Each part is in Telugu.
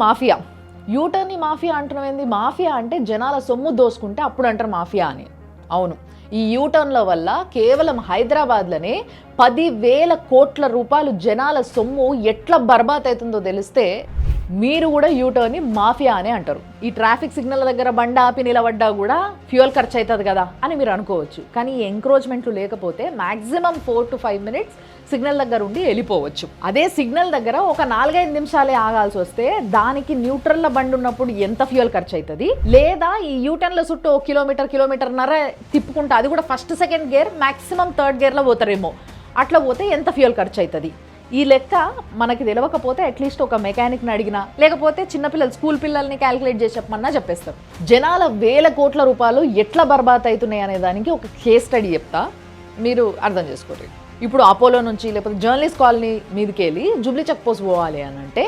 మాఫియా. యూటర్న్ మాఫియా అంటున్నది. మాఫియా అంటే జనాల సొమ్ము దోసుకుంటే అప్పుడు అంటారు మాఫియా అని. అవును, ఈ యూటర్న్ల వల్ల కేవలం హైదరాబాద్లోనే 10,000 కోట్ల రూపాయలు జనాల సొమ్ము ఎట్లా బర్బాద్ అవుతుందో తెలిస్తే మీరు కూడా యూటర్న్ని మాఫియా అనే అంటారు. ఈ ట్రాఫిక్ సిగ్నల్ దగ్గర బండ ఆపి నిలబడ్డా కూడా ఫ్యూయల్ ఖర్చు అవుతుంది కదా అని మీరు అనుకోవచ్చు. కానీ ఈ ఎంక్రోచ్మెంట్లు లేకపోతే మ్యాక్సిమం 4 to 5 minutes సిగ్నల్ దగ్గర ఉండి వెళ్ళిపోవచ్చు. అదే సిగ్నల్ దగ్గర ఒక 4-5 నిమిషాలే ఆగాల్సి వస్తే దానికి న్యూట్రల్లో బండి ఉన్నప్పుడు ఎంత ఫ్యూయల్ ఖర్చు అవుతుంది, లేదా ఈ యూటర్న్ల చుట్టూ కిలోమీటర్న్నర తిప్పుకుంటా, అది కూడా first second gear maximum third గేర్లో పోతారేమో, అట్లా పోతే ఎంత ఫ్యూయల్ ఖర్చు అవుతుంది. ఈ లెక్క మనకి తెలియకపోతే అట్లీస్ట్ ఒక మెకానిక్ని అడిగినా, లేకపోతే చిన్నపిల్లలు స్కూల్ పిల్లల్ని క్యాలిక్యులేట్ చేసి చెప్పమన్నా చెప్పేస్తారు. జనాల 1000 కోట్ల రూపాయలు ఎట్లా బర్బాద్ అవుతున్నాయి అనే దానికి ఒక కేస్ స్టడీ చెప్తా, మీరు అర్థం చేసుకోండి. ఇప్పుడు అపోలో నుంచి లేకపోతే జర్నలిస్ట్ కాలనీ మీదకి వెళ్ళి జూబ్లీ చెక్ పోస్ట్ పోవాలి అని అంటే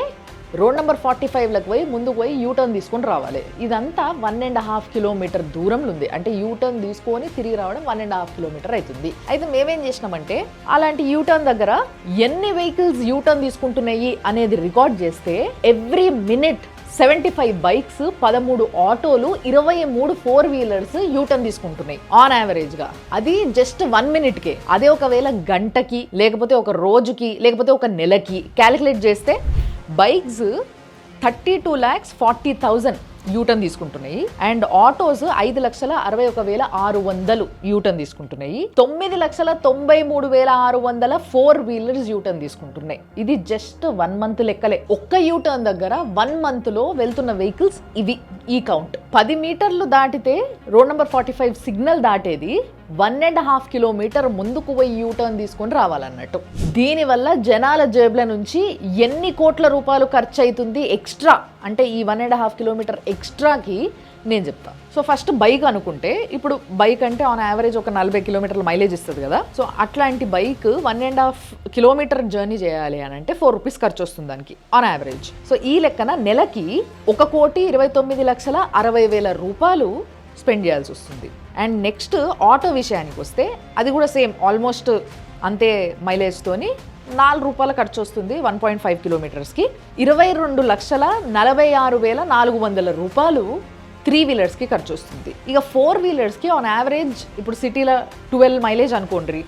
రోడ్ నెంబర్ 45లకు పోయి ముందుకు పోయి యూటర్న్ తీసుకొని రావాలి. ఇదంతా 1.5 కిలోమీటర్ దూరంలో ఉంది. అంటే యూటర్న్ తీసుకొని తిరిగి రావడం 1.5 కిలోమీటర్ అవుతుంది. అయితే మేమేం చేసినామంటే అలాంటి యూటర్న్ దగ్గర ఎన్ని వెహికల్స్ యూటర్న్ తీసుకుంటున్నాయి అనేది రికార్డ్ చేస్తే ఎవ్రీ మినిట్ 75 బైక్స్, 13 ఆటోలు, 23 4 వీలర్స్ యూటర్న్ తీసుకుంటున్నాయి ఆన్ యావరేజ్ గా. అది జస్ట్ 1 minute-కే. అదే ఒకవేళ గంటకి, లేకపోతే ఒక రోజుకి, లేకపోతే ఒక నెలకి క్యాలిక్యులేట్ చేస్తే బైక్స్ 32,40,000 యూటర్న్ తీసుకుంటున్నాయి. అండ్ ఆటోస్ 5,61,600 యూటర్న్ తీసుకుంటున్నాయి. 9,93,600 4 వీలర్స్ యూటర్న్ తీసుకుంటున్నాయి. ఇది జస్ట్ 1 month లెక్కలే. ఒక్క యూటర్న్ దగ్గర 1 month లో వెళ్తున్న వెహికల్స్ ఇవి. ఈ కౌంట్ 10 మీటర్లు దాటితే రోడ్ నెంబర్ 45 సిగ్నల్ దాటేది 1.5 కిలోమీటర్ ముందుకు పోయి యూటర్న్ తీసుకొని రావాలన్నట్టు. దీనివల్ల జనాల జేబుల నుంచి ఎన్ని కోట్ల రూపాయలు ఖర్చు అవుతుంది ఎక్స్ట్రా అంటే ఈ 1.5 కిలోమీటర్ ఎక్స్ట్రాకి నేను చెప్తా. సో ఫస్ట్ బైక్ అనుకుంటే, ఇప్పుడు బైక్ అంటే ఆన్ యావరేజ్ ఒక 40 కిలోమీటర్ల మైలేజ్ ఇస్తుంది కదా. సో అట్లాంటి బైక్ 1.5 కిలోమీటర్ జర్నీ చేయాలి అని అంటే 4 రూపీస్ ఖర్చు వస్తుంది దానికి ఆన్ యావరేజ్. సో ఈ లెక్కన నెలకి 1,29,60,000 రూపాయలు స్పెండ్ చేయాల్సి వస్తుంది. అండ్ నెక్స్ట్ ఆటో విషయానికి వస్తే అది కూడా సేమ్ ఆల్మోస్ట్ అంతే మైలేజ్తోని 4 రూపాయల ఖర్చు వస్తుంది 1.5 కిలోమీటర్స్కి. 22,46,400 రూపాయలు 3 వీలర్స్కి ఖర్చు వస్తుంది. ఇక 4 వీలర్స్కి ఆన్ యావరేజ్ ఇప్పుడు సిటీలో 12 మైలేజ్ అనుకోండి,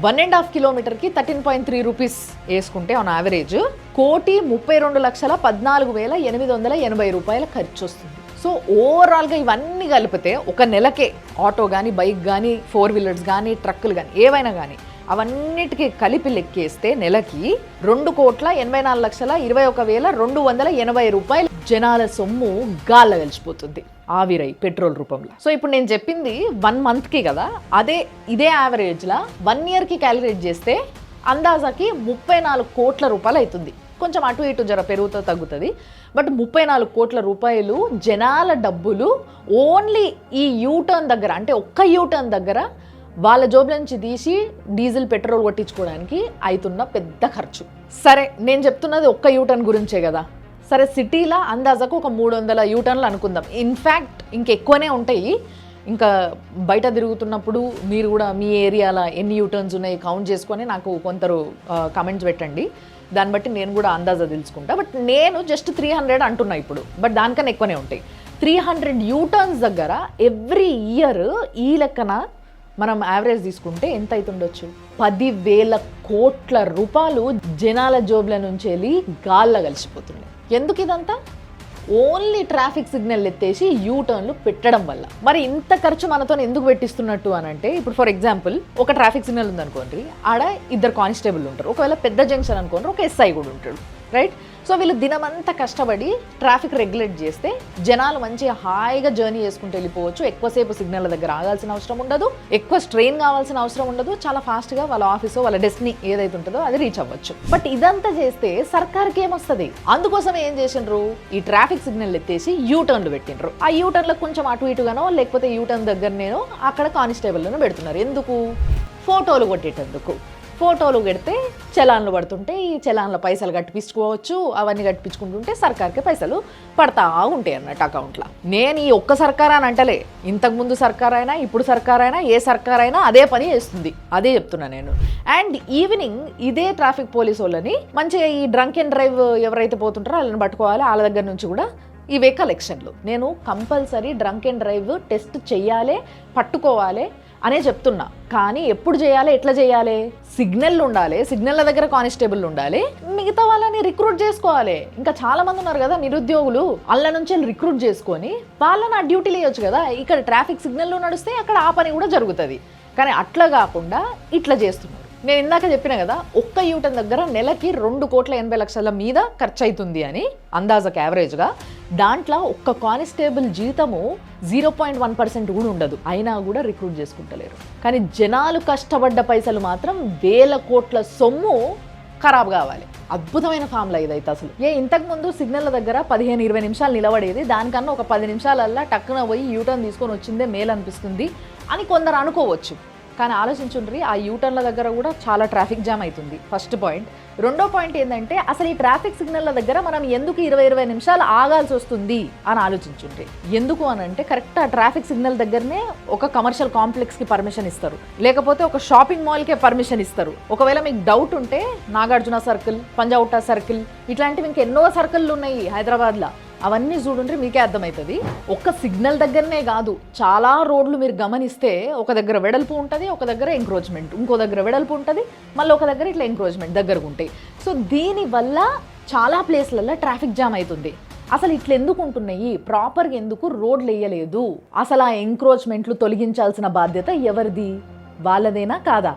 1.5 కిలోమీటర్కి 13.3 రూపీస్ వేసుకుంటే ఆన్ యావరేజ్ 1,32,14,880 రూపాయల ఖర్చు వస్తుంది. సో ఓవరాల్గా ఇవన్నీ కలిపితే ఒక నెలకే ఆటో కానీ, బైక్ కానీ, 4 వీలర్స్ కానీ, ట్రక్కులు కానీ, ఏవైనా కానీ అవన్నిటికీ కలిపి లెక్కేస్తే నెలకి 2,84,21,280 రూపాయలు జనాల సొమ్ము గాల్ల కలిసిపోతుంది ఆవిరై పెట్రోల్ రూపంలో. సో ఇప్పుడు నేను చెప్పింది 1 monthకి కదా, ఇదే యావరేజ్లా 1 yearకి క్యాలిక్యులేట్ చేస్తే అందాజాకి 34 కోట్ల రూపాయలు అవుతుంది. కొంచెం అటు ఇటు జర పెరుగుతో తగ్గుతుంది, బట్ 34 కోట్ల రూపాయలు జనాల డబ్బులు ఓన్లీ ఈ యూటర్న్ దగ్గర, అంటే ఒక్క యూటర్న్ దగ్గర వాళ్ళ జోబుల నుంచి తీసి డీజిల్ పెట్రోల్ కొట్టించుకోవడానికి అవుతున్న పెద్ద ఖర్చు. సరే నేను చెప్తున్నది ఒక్క యూటర్న్ గురించే కదా. సరే సిటీలో అందాజకు ఒక 300 యూటర్న్లు అనుకుందాం. ఇన్ఫ్యాక్ట్ ఇంకెక్కువనే ఉంటాయి. ఇంకా బయట తిరుగుతున్నప్పుడు మీరు కూడా మీ ఏరియాలో ఎన్ని యూటర్న్స్ ఉన్నాయి కౌంట్ చేసుకొని నాకు కొందరు కమెంట్స్ పెట్టండి. దాన్ని బట్టి నేను కూడా అందాజా తెలుసుకుంటా. బట్ నేను జస్ట్ 300 అంటున్నా ఇప్పుడు, బట్ దానికన్నా ఎక్కువనే ఉంటాయి. 300 యూటర్న్స్ దగ్గర ఎవ్రీ ఇయర్ ఈ లెక్కన మనం యావరేజ్ తీసుకుంటే ఎంత అవుతుండొచ్చు? 10,000 కోట్ల రూపాయలు జనాల జోబుల నుంచి వెళ్ళి గాల్లో కలిసిపోతున్నాయి. ఎందుకు ఇదంతా? ఓన్లీ ట్రాఫిక్ సిగ్నల్ ఎత్తేసి యూటర్న్లు పెట్టడం వల్ల. మరి ఇంత ఖర్చు మనతో ఎందుకు పెట్టిస్తున్నట్టు అని అంటే, ఇప్పుడు ఫర్ ఎగ్జాంపుల్ ఒక ట్రాఫిక్ సిగ్నల్ ఉందనుకోండి, ఆడ 2 కానిస్టేబుల్ ఉంటారు. ఒకవేళ పెద్ద జంక్షన్ అనుకోండి, ఒక SI కూడా ఉంటాడు, రైట్? సో వీళ్ళు దినమంతా కష్టపడి ట్రాఫిక్ రెగ్యులేట్ చేస్తే జనాలు మంచిగా హాయిగా జర్నీ చేసుకుంటూ వెళ్ళిపోవచ్చు. ఎక్కువసేపు సిగ్నల్ దగ్గర ఆగాల్సిన అవసరం ఉండదు, ఎక్కువ స్ట్రెయిన్ కావాల్సిన అవసరం ఉండదు. చాలా ఫాస్ట్గా వాళ్ళ ఆఫీసో వాళ్ళ డెస్టినీ ఏదైతే ఉంటుందో అది రీచ్ అవ్వచ్చు. బట్ ఇదంతా చేస్తే సర్కార్కి ఏమొస్తుంది? అందుకోసం ఏం చేసిండ్రు? ఈ ట్రాఫిక్ సిగ్నల్ ఎత్తేసి యూటర్న్లు పెట్టిండ్రు. ఆ యూటర్న్లకు కొంచెం అటు ఇటుగానో లేకపోతే యూటర్న్ దగ్గరనేనో అక్కడ కానిస్టేబుల్లను పెడుతున్నారు. ఎందుకు? ఫోటోలు కొట్టేటందుకు. ఫోటోలు పెడితే చలాన్లు పడుతుంటే ఈ చలాన్ల పైసలు కట్టిపించుకోవచ్చు, అవన్నీ కట్టిపించుకుంటుంటే సర్కార్కి పైసలు పడతా ఉంటాయి అన్నట్టు అకౌంట్లో. నేను ఈ ఒక్క సర్కార్ అని అంటలే, ఇంతకుముందు సర్కార్ అయినా ఇప్పుడు సర్కార్ అయినా ఏ సర్కార్ అయినా అదే పని చేస్తుంది, అదే చెప్తున్నా నేను. అండ్ ఈవినింగ్ ఇదే ట్రాఫిక్ పోలీసు వాళ్ళని మంచిగా ఈ డ్రంక్ అండ్ డ్రైవ్ ఎవరైతే పోతుంటారో వాళ్ళని పట్టుకోవాలి, వాళ్ళ దగ్గర నుంచి కూడా ఇవే కలెక్షన్లు. నేను compulsory drunk and drive test చెయ్యాలి, పట్టుకోవాలి అనే చెప్తున్నా. కానీ ఎప్పుడు చేయాలి, ఎట్లా చేయాలి? సిగ్నల్ ఉండాలి, సిగ్నల్ల దగ్గర కానిస్టేబుల్ ఉండాలి, మిగతా వాళ్ళని రిక్రూట్ చేసుకోవాలి. ఇంకా చాలా మంది ఉన్నారు కదా నిరుద్యోగులు, వాళ్ళ నుంచి రిక్రూట్ చేసుకొని వాళ్ళని ఆ డ్యూటీలు వేయొచ్చు కదా. ఇక్కడ ట్రాఫిక్ సిగ్నల్లో నడిస్తే అక్కడ ఆ పని కూడా జరుగుతుంది. కానీ అట్లా కాకుండా ఇట్లా చేస్తున్నారు. నేను ఇందాక చెప్పిన కదా, ఒక్క యూటర్న్ దగ్గర నెలకి 2,80,00,000 మీద ఖర్చు అవుతుంది అని అందాజకు యావరేజ్గా. దాంట్లో ఒక్క కానిస్టేబుల్ జీతము 0.1% కూడా ఉండదు, అయినా కూడా రిక్రూట్ చేసుకుంటలేరు. కానీ జనాలు కష్టపడ్డ పైసలు మాత్రం వేల కోట్ల సొమ్ము ఖరాబ్ కావాలి. అద్భుతమైన ఫామ్లా ఇదైతే అసలు. ఇంతకుముందు సిగ్నల్ దగ్గర 15-20 నిమిషాలు నిలబడేది, దానికన్నా ఒక 10 నిమిషాలల్లా టక్కున పోయి యూటర్న్ తీసుకొని వచ్చిందే మేలు అనిపిస్తుంది అని కొందరు అనుకోవచ్చు. కానీ ఆలోచించుండ్రి, ఆ యూటర్న్ల దగ్గర కూడా చాలా ట్రాఫిక్ జామ్ అవుతుంది. First point. రెండో పాయింట్ ఏంటంటే, అసలు ఈ ట్రాఫిక్ సిగ్నల్ల దగ్గర మనం ఎందుకు 20-20 నిమిషాలు ఆగాల్సి వస్తుంది అని ఆలోచించుండ్రి. ఎందుకు అని అంటే, కరెక్ట్ ఆ ట్రాఫిక్ సిగ్నల్ దగ్గరనే ఒక కమర్షియల్ కాంప్లెక్స్కి పర్మిషన్ ఇస్తారు, లేకపోతే ఒక షాపింగ్ మాల్కే పర్మిషన్ ఇస్తారు. ఒకవేళ మీకు డౌట్ ఉంటే నాగార్జున సర్కిల్, పంజాగుట్ట సర్కిల్, ఇట్లాంటివి ఇంకా ఎన్నో సర్కిళ్ళు ఉన్నాయి హైదరాబాద్లో, అవన్నీ చూడుండ్రి మీకే అర్థమవుతుంది. ఒక్క సిగ్నల్ దగ్గరనే కాదు, చాలా రోడ్లు మీరు గమనిస్తే ఒక దగ్గర వెడల్పు ఉంటుంది, ఒక దగ్గర ఎంక్రోచ్మెంట్, ఇంకో దగ్గర వెడల్పు ఉంటుంది, మళ్ళీ ఒక దగ్గర ఇట్లా ఎంక్రోచ్మెంట్ దగ్గరకు ఉంటాయి. సో దీనివల్ల చాలా ప్లేస్లలో ట్రాఫిక్ జామ్ అవుతుంది. అసలు ఇట్లా ఎందుకు ఉంటున్నాయి, ప్రాపర్గా ఎందుకు రోడ్లు వేయలేదు? అసలు ఆ ఎంక్రోచ్మెంట్లు తొలగించాల్సిన బాధ్యత ఎవరిది? వాళ్ళదేనా కాదా?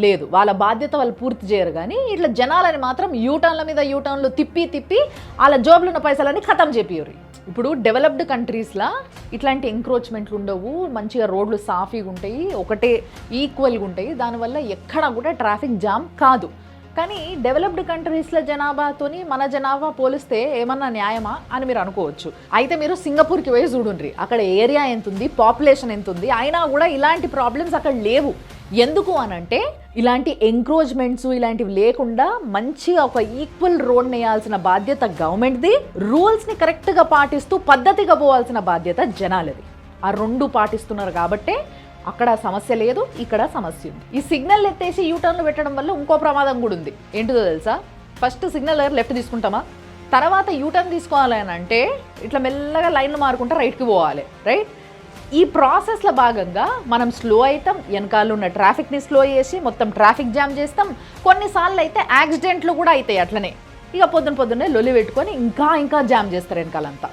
లేదు, వాళ్ళ బాధ్యత వాళ్ళు పూర్తి చేయరు. కానీ ఇట్లా జనాలని మాత్రం యూటర్న్ల మీద యూటర్న్లు తిప్పి వాళ్ళ జోబులు ఉన్న పైసలని ఖతం చేపియ్యరు. ఇప్పుడు డెవలప్డ్ కంట్రీస్లో ఇట్లాంటి ఎంక్రోచ్మెంట్లు ఉండవు, మంచిగా రోడ్లు సాఫీగా ఉంటాయి, ఒకటే ఈక్వల్గా ఉంటాయి, దానివల్ల ఎక్కడా కూడా ట్రాఫిక్ జామ్ కాదు. కానీ డెవలప్డ్ కంట్రీస్ల జనాభాతోని మన జనాభా పోలిస్తే ఏమన్నా న్యాయమా అని మీరు అనుకోవచ్చు. అయితే మీరు సింగపూర్కి పోయి చూడుండ్రి, అక్కడ ఏరియా ఎంత ఉంది, పాపులేషన్ ఎంత ఉంది, అయినా కూడా ఇలాంటి ప్రాబ్లమ్స్ అక్కడ లేవు. ఎందుకు అనంటే, ఇలాంటి ఎంక్రోచ్మెంట్స్ ఇలాంటివి లేకుండా మంచిగా ఒక ఈక్వల్ రోడ్ వేయాల్సిన బాధ్యత గవర్నమెంట్ది, రూల్స్ని కరెక్ట్గా పాటిస్తూ పద్ధతిగా పోవాల్సిన బాధ్యత జనాలది. ఆ రెండు పాటిస్తున్నారు కాబట్టే అక్కడ సమస్య లేదు, ఇక్కడ సమస్య ఉంది. ఈ సిగ్నల్ ఎత్తేసి యూటర్న్లు పెట్టడం వల్ల ఇంకో ప్రమాదం కూడా ఉంది. ఏంటిదో తెలుసా? ఫస్ట్ సిగ్నల్ దగ్గర లెఫ్ట్ తీసుకుంటామా, తర్వాత యూటర్న్ తీసుకోవాలి అని అంటే ఇట్లా మెల్లగా లైన్లు మారుకుంటా రైట్కి పోవాలి, రైట్? ఈ ప్రాసెస్లో భాగంగా మనం స్లో అవుతాం, వెనకాల ఉన్న ట్రాఫిక్ని స్లో చేసి మొత్తం ట్రాఫిక్ జామ్ చేస్తాం. కొన్నిసార్లు అయితే యాక్సిడెంట్లు కూడా అవుతాయి అట్లనే. ఇక పొద్దున్నే లొల్లి పెట్టుకొని ఇంకా జామ్ చేస్తారు వెనకాలంతా.